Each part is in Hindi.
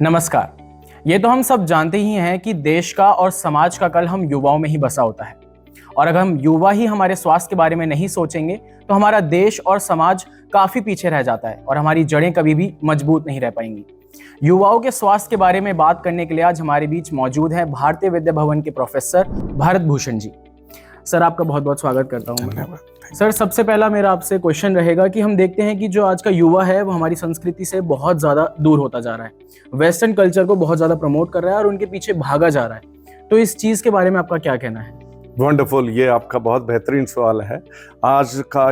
नमस्कार। ये तो हम सब जानते ही हैं कि देश का और समाज का कल हम युवाओं में ही बसा होता है और अगर हम युवा ही हमारे स्वास्थ्य के बारे में नहीं सोचेंगे तो हमारा देश और समाज काफी पीछे रह जाता है और हमारी जड़ें कभी भी मजबूत नहीं रह पाएंगी। युवाओं के स्वास्थ्य के बारे में बात करने के लिए आज हमारे बीच मौजूद है भारतीय विद्या भवन के प्रोफेसर भारत भूषण जी। सर, आपका बहुत बहुत स्वागत करता हूँ। सर, सबसे पहला मेरा आपसे क्वेश्चन रहेगा कि हम देखते हैं कि जो आज का युवा है वो हमारी संस्कृति से बहुत ज़्यादा दूर होता जा रहा है, वेस्टर्न कल्चर को बहुत ज़्यादा प्रमोट कर रहा है और उनके पीछे भागा जा रहा है। तो इस चीज़ के बारे में आपका क्या कहना है? वंडरफुल, ये आपका बहुत बेहतरीन सवाल है। आज का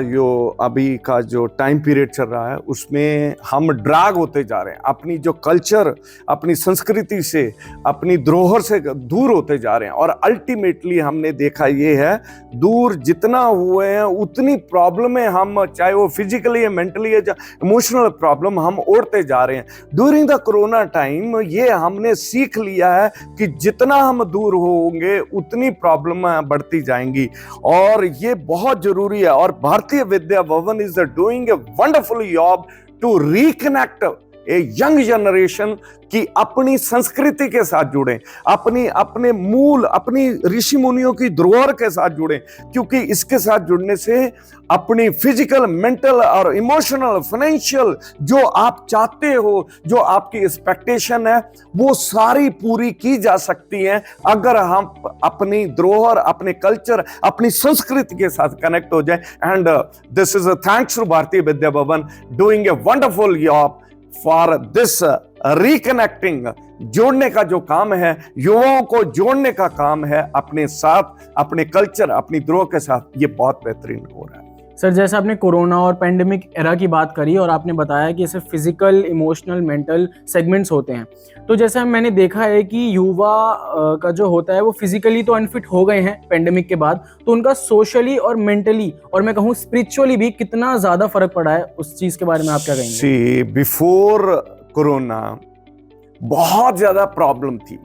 अभी का जो टाइम पीरियड चल रहा है उसमें हम ड्रैग होते जा रहे हैं, अपनी जो कल्चर, अपनी संस्कृति से, अपनी धरोहर से दूर होते जा रहे हैं और अल्टीमेटली हमने देखा ये है दूर जितना हुए हैं उतनी प्रॉब्लमें हम, चाहे वो फिजिकली या मेंटली या इमोशनल प्रॉब्लम, हम ओढ़ते जा रहे हैं। ड्यूरिंग द कोरोना टाइम ये हमने सीख लिया है कि जितना हम दूर होंगे उतनी प्रॉब्लम बढ़ती जाएंगी और ये बहुत जरूरी है। और Bharatiya Vidya Bhavan is doing a wonderful job to reconnect a young generation कि अपनी संस्कृति के साथ जुड़ें, अपने मूल, अपनी ऋषि मुनियों की धरोहर के साथ जुड़ें, क्योंकि इसके साथ जुड़ने से अपनी फिजिकल, मेंटल और इमोशनल, फाइनेंशियल जो आप चाहते हो, जो आपकी एक्सपेक्टेशन है, वो सारी पूरी की जा सकती है अगर हम अपनी धरोहर, अपने कल्चर, अपनी संस्कृति के साथ कनेक्ट हो जाए। And this is thanks to Bharatiya Vidya Bhavan doing a wonderful job for this reconnecting. जोड़ने का जो काम है, युवाओं को जोड़ने का काम है अपने साथ, अपने कल्चर, अपनी धरोहर के साथ, ये बहुत बेहतरीन हो रहा है। सर, जैसे आपने कोरोना और पेंडेमिक एरा की बात करी और आपने बताया कि इसे फिजिकल, इमोशनल, मेंटल सेगमेंट्स होते हैं, तो जैसे मैंने देखा है कि युवा का जो होता है वो फिजिकली तो अनफिट हो गए हैं पेंडेमिक के बाद, तो उनका सोशली और मेंटली और मैं कहूँ स्पिरिचुअली भी कितना ज़्यादा फर्क पड़ा है, उस चीज़ के बारे में आप क्या कहेंगे? सी, बिफोर कोरोना बहुत ज़्यादा प्रॉब्लम थी,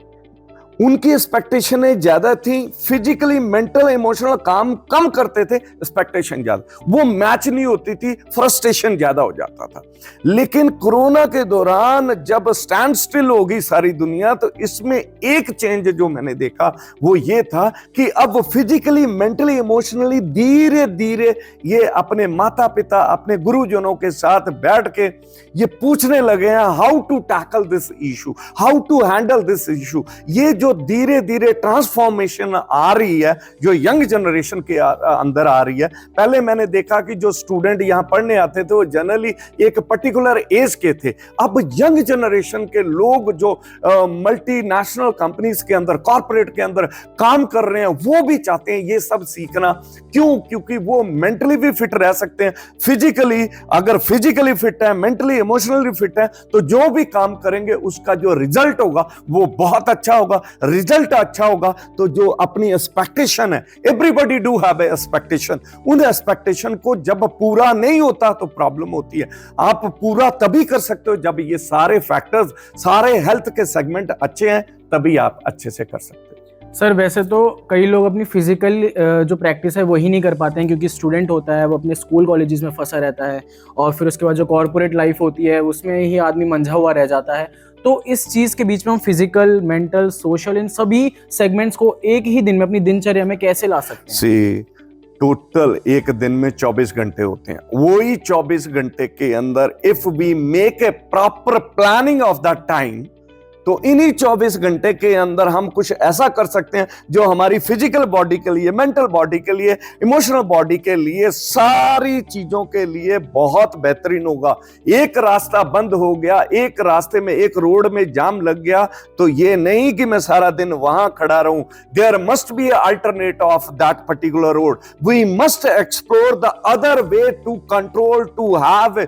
उनकी एक्सपेक्टेशनें ज्यादा थी, फिजिकली, मेंटल, इमोशनल काम कम करते थे, एक्सपेक्टेशन ज्यादा, वो मैच नहीं होती थी, फ्रस्ट्रेशन ज्यादा हो जाता था। लेकिन कोरोना के दौरान जब स्टैंड स्टिल हो गई सारी दुनिया, तो इसमें एक चेंज जो मैंने देखा वो ये था कि अब फिजिकली, मेंटली, इमोशनली धीरे धीरे ये अपने माता पिता, अपने गुरुजनों के साथ बैठ के ये पूछने लगे हैं how to tackle this issue, how to handle this issue. ये जो धीरे धीरे ट्रांसफॉर्मेशन आ रही है, जो यंग जनरेशन के अंदर आ रही है। पहले मैंने देखा कि जो स्टूडेंट यहां पढ़ने आते थे वो जनरली एक पर्टिकुलर एज के थे। अब यंग जनरेशन के लोग जो मल्टीनेशनल कंपनीज के अंदर, कॉर्पोरेट के अंदर काम कर रहे हैं, वो भी चाहते हैं ये सब सीखना। क्यों? क्योंकि वो मेंटली भी फिट रह सकते हैं, फिजिकली, अगर फिजिकली फिट है, मेंटली, इमोशनली फिट है, तो जो भी काम करेंगे उसका जो रिजल्ट होगा वो बहुत अच्छा होगा। रिजल्ट अच्छा होगा तो जो अपनी एक्सपेक्टेशन है, everybody do have a expectation, उन एक्सपेक्टेशन को जब पूरा नहीं होता तो प्रॉब्लम होती है। आप पूरा तभी कर सकते हो जब ये सारे फैक्टर्स, सारे हेल्थ के सेगमेंट अच्छे हैं, तभी आप अच्छे से कर सकते हो। सर, वैसे तो कई लोग अपनी फिजिकल जो प्रैक्टिस है वही नहीं कर पाते हैं क्योंकि स्टूडेंट होता है, वो अपने स्कूल कॉलेजेस में फंसा रहता है और फिर उसके बाद जो कॉर्पोरेट लाइफ होती है उसमें ही आदमी मंझा हुआ रह जाता है। तो इस चीज़ के बीच में हम फिजिकल, मेंटल, सोशल, इन सभी सेगमेंट्स को एक ही दिन में अपनी दिनचर्या में कैसे ला सकते हैं? सी, टोटल एक दिन में 24 घंटे होते हैं। वही 24 घंटे के अंदर if we make a proper planning of the time, तो इन्हीं 24 घंटे के अंदर हम कुछ ऐसा कर सकते हैं जो हमारी फिजिकल बॉडी के लिए, मेंटल बॉडी के लिए, इमोशनल बॉडी के लिए, सारी चीजों के लिए बहुत बेहतरीन होगा। एक रास्ता बंद हो गया, एक रास्ते में, एक रोड में जाम लग गया, तो ये नहीं कि मैं सारा दिन वहां खड़ा रहूं। There must be alternate of that particular road. We must explore the other way to control, to have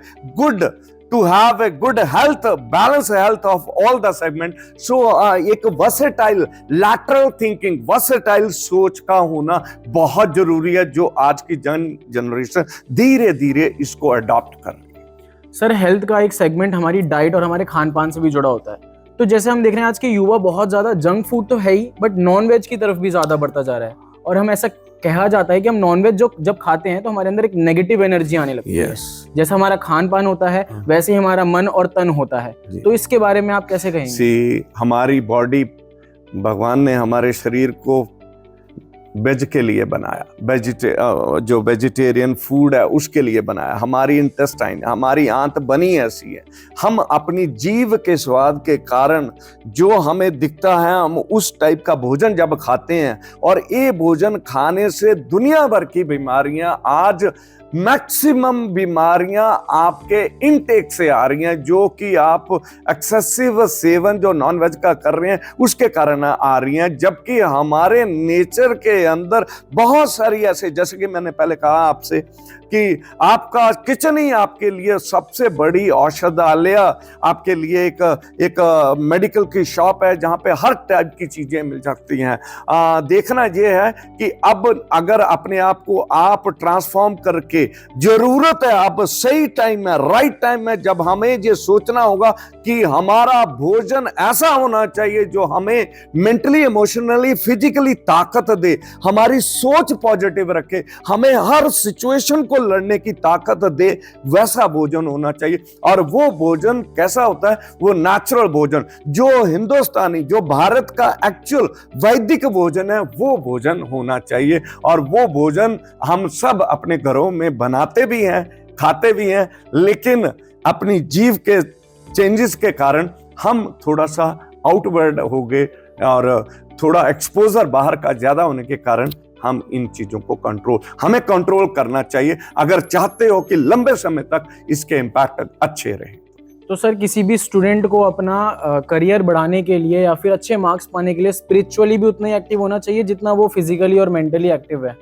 a good health, balanced health of all the segment. So एक versatile lateral thinking, versatile सोच का होना बहुत जरूरी है, जो आज की जनरेशन धीरे धीरे इसको अडॉप्ट कर रही है। सर, हेल्थ का एक सेगमेंट हमारी डाइट और हमारे खान पान से भी जुड़ा होता है। तो जैसे हम देख रहे हैं आज के युवा बहुत ज़्यादा जंक फूड तो है ही, बट नॉन वेज की तरफ भी ज़्यादा बढ़ता जा रहा है और हम ऐसा कहा जाता है कि हम नॉनवेज जो जब खाते हैं तो हमारे अंदर एक नेगेटिव एनर्जी आने लगती है। जैसा हमारा खान पान होता है वैसे ही हमारा मन और तन होता है। तो इसके बारे में आप कैसे कहेंगे? हमारी बॉडी, भगवान ने हमारे शरीर को वेज के लिए बनाया, जो वेजिटेरियन फूड है उसके लिए बनाया। हमारी इंटेस्टाइन, हमारी आंत बनी ऐसी है। हम अपनी जीव के स्वाद के कारण जो हमें दिखता है, हम उस टाइप का भोजन जब खाते हैं, और ये भोजन खाने से दुनिया भर की बीमारियां, आज मैक्सिमम बीमारियां आपके इनटेक से आ रही हैं, जो कि आप एक्सेसिव सेवन जो नॉनवेज का कर रहे हैं उसके कारण आ रही हैं। जबकि हमारे नेचर के अंदर बहुत सारी ऐसे, जैसे कि मैंने पहले कहा आपसे कि आपका किचन ही आपके लिए सबसे बड़ी औषधालय, आपके लिए एक मेडिकल की शॉप है जहां पे हर टाइप की चीजें मिल सकती हैं। देखना यह है कि अब अगर अपने आप को आप ट्रांसफॉर्म करके, जरूरत है अब सही टाइम में, राइट टाइम में, जब हमें ये सोचना होगा कि हमारा भोजन ऐसा होना चाहिए जो हमें मेंटली, इमोशनली, फिजिकली ताकत दे, हमारी सोच पॉजिटिव रखे, हमें हर सिचुएशन को लड़ने की ताकत दे, वैसा भोजन होना चाहिए। और वो भोजन कैसा होता है? वो नेचुरल भोजन, जो हिंदुस्तानी, जो भारत का एक्चुअल वैदिक भोजन है, वो भोजन होना चाहिए। और वो भोजन हम सब अपने घरों में बनाते भी हैं, खाते भी हैं, लेकिन अपनी जीव के चेंजेस के कारण हम थोड़ा सा आउटवर्ड हो गए और थोड़ा एक्सपोजर बाहर का ज्यादा होने के कारण हम इन चीजों को हमें कंट्रोल करना चाहिए अगर चाहते हो कि लंबे समय तक इसके इम्पैक्ट अच्छे रहे। तो सर, किसी भी स्टूडेंट को अपना करियर बढ़ाने के लिए या फिर अच्छे मार्क्स पाने के लिए स्पिरिचुअली भी उतना ही एक्टिव होना चाहिए जितना वो फिजिकली और मेंटली एक्टिव है?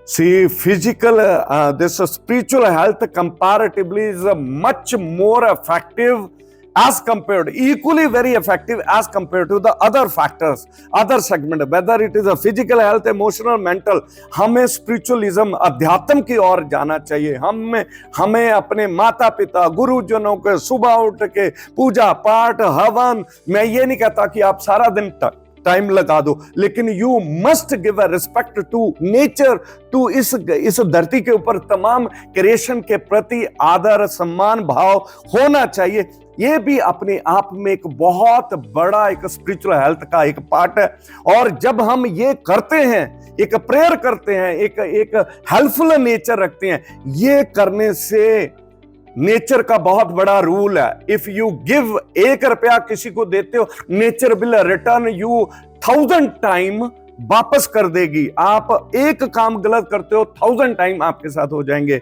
This spiritual health comparatively is much more effective as compared, equally very effective as compared to the other factors, other segment, whether it is a physical health, emotional, mental. हमें स्पिरिचुअलिज्म, अध्यात्म की ओर जाना चाहिए। हमें अपने माता पिता, गुरुजनों के सुबह उठ के पूजा पाठ, हवन, मैं ये नहीं कहता कि आप सारा दिन टाइम लगा दो, लेकिन you must give a respect to nature, to इस धरती के ऊपर तमाम क्रिएशन के प्रति आदर, सम्मान भाव होना चाहिए। ये भी अपने आप में एक बहुत बड़ा एक स्पिरिचुअल हेल्थ का एक पार्ट है। और जब हम ये करते हैं, एक प्रेयर करते हैं, एक हेल्पफुल नेचर रखते हैं, ये करने से नेचर का बहुत बड़ा रूल है। इफ यू गिव, 1 रुपया किसी को देते हो, nature will return you 1000 time वापस कर देगी। आप एक काम गलत करते हो, 1000 टाइम आपके साथ हो जाएंगे।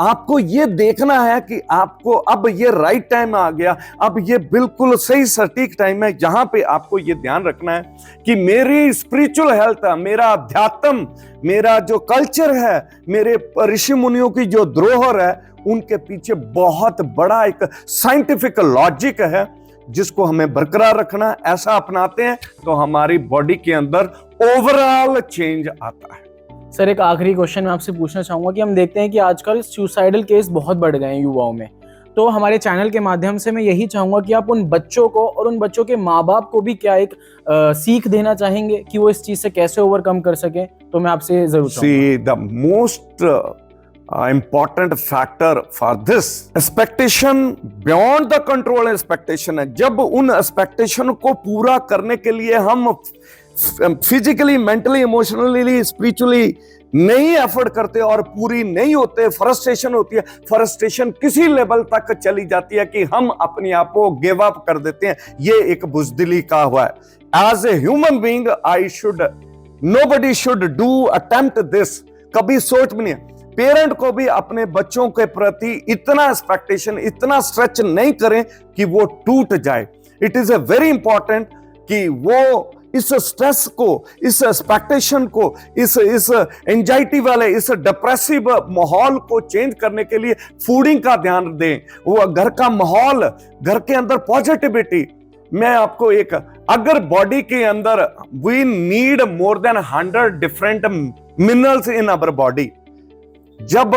आपको ये देखना है कि आपको अब ये राइट टाइम आ गया, अब ये बिल्कुल सही सटीक टाइम है, जहां पे आपको ये ध्यान रखना है कि मेरी स्पिरिचुअल हेल्थ, मेरा अध्यात्म, मेरा जो कल्चर है, मेरे ऋषि मुनियों की जो धरोहर है, उनके पीछे बहुत बड़ा एक साइंटिफिक लॉजिक है जिसको हमें बरकरार रखना। ऐसा अपनाते हैं तो हमारी बॉडी के अंदर ओवरऑल चेंज आता है। सर, एक आखिरी क्वेश्चन मैं आपसे पूछना चाहूंगा कि हम देखते हैं कि आजकल सुसाइडल केस बहुत बढ़ गए हैं युवाओं में। तो हमारे चैनल के माध्यम से मैं यही चाहूंगा कि आप उन बच्चों को और उन बच्चों के माँ बाप को भी क्या एक सीख देना चाहेंगे कि वो इस चीज से कैसे ओवरकम कर सकें? तो मैं आपसे जरूर चाहूंगा। The most important factor for this expectation beyond the control expectation है। जब उन expectation को पूरा करने के लिए हम फिजिकली, मेंटली, इमोशनली, स्पिरिचुअली नहीं एफर्ट करते और पूरी नहीं होते, फ्रस्ट्रेशन होती है। फ्रस्ट्रेशन किसी लेवल तक चली जाती है कि हम अपने आप को गिव अप कर देते हैं। ये एक बुजदिली का हुआ है। As a human being nobody should do attempt this। कभी सोच भी नहीं है। पेरेंट को भी अपने बच्चों के प्रति इतना एक्सपेक्टेशन, इतना स्ट्रेच नहीं करें कि वो टूट जाए। It is a very important कि वो इस स्ट्रेस को, इस एक्सपेक्टेशन को, इस एंजाइटी वाले, इस डिप्रेसिव माहौल को चेंज करने के लिए फूडिंग का ध्यान दें। वो घर का माहौल, घर के अंदर पॉजिटिविटी। मैं आपको अगर बॉडी के अंदर we need more than 100 different minerals in our body. जब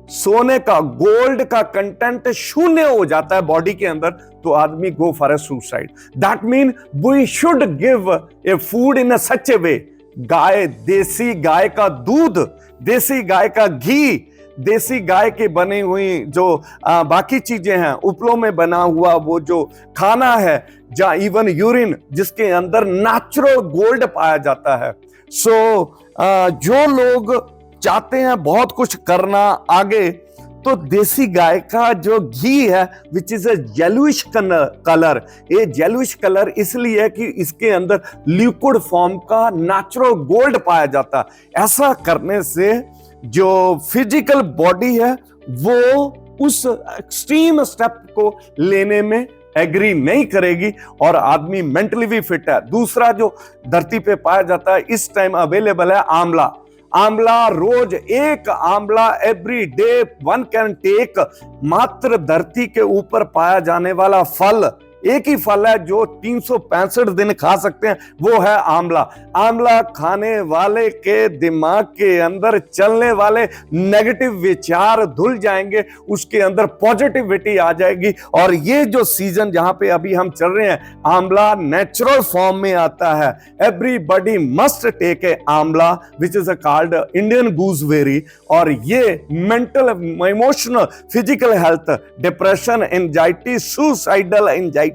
सोने का, गोल्ड का कंटेंट शून्य हो जाता है बॉडी के अंदर, तो आदमी go for a suicide. That mean we should give a food in such a way गाय, देसी गाय का दूध, देसी गाय का घी, देसी गाय के बनी हुई जो बाकी चीजें हैं, उपलों में बना हुआ वो जो खाना है, जहाँ इवन यूरिन जिसके अंदर नेचुरल गोल्ड पाया जाता है। जो लोग चाहते हैं बहुत कुछ करना आगे, तो देसी गाय का जो घी है which is a yellowish colour, ये येलोइश कलर इसलिए है कि इसके अंदर लिक्विड फॉर्म का नेचुरल गोल्ड पाया जाता है। ऐसा करने से जो फिजिकल बॉडी है वो उस एक्सट्रीम स्टेप को लेने में एग्री नहीं करेगी और आदमी मेंटली भी फिट है। दूसरा जो धरती पे पाया जाता है इस टाइम अवेलेबल है आंवला। आंवला, रोज एक आंवला every day one can take. मात्र धरती के ऊपर पाया जाने वाला फल, एक ही फल है जो 365 दिन खा सकते हैं, वो है आंवला। आंवला खाने वाले के दिमाग के अंदर चलने वाले नेगेटिव विचार धुल जाएंगे, उसके अंदर पॉजिटिविटी आ जाएगी। और ये जो सीजन जहां पे अभी हम चल रहे हैं, आंवला नेचुरल फॉर्म में आता है। एवरीबॉडी मस्ट टेक ए आंवला which is called Indian gooseberry. और ये mental, emotional, physical health, depression, anxiety, suicidal anxiety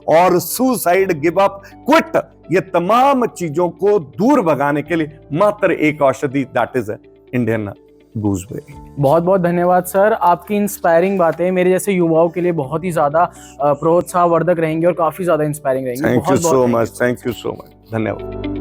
और सुसाइड, गिव अप, क्विट, ये तमाम चीजों को दूर भगाने के लिए मात्र एक औषधि, दैट इज इंडियन गूसबेरी। बहुत बहुत धन्यवाद सर, आपकी इंस्पायरिंग बातें मेरे जैसे युवाओं के लिए बहुत ही ज्यादा प्रोत्साहवर्धक रहेंगी और काफी ज्यादा इंस्पायरिंग रहेंगी। Thank you so much, thank you so much, धन्यवाद।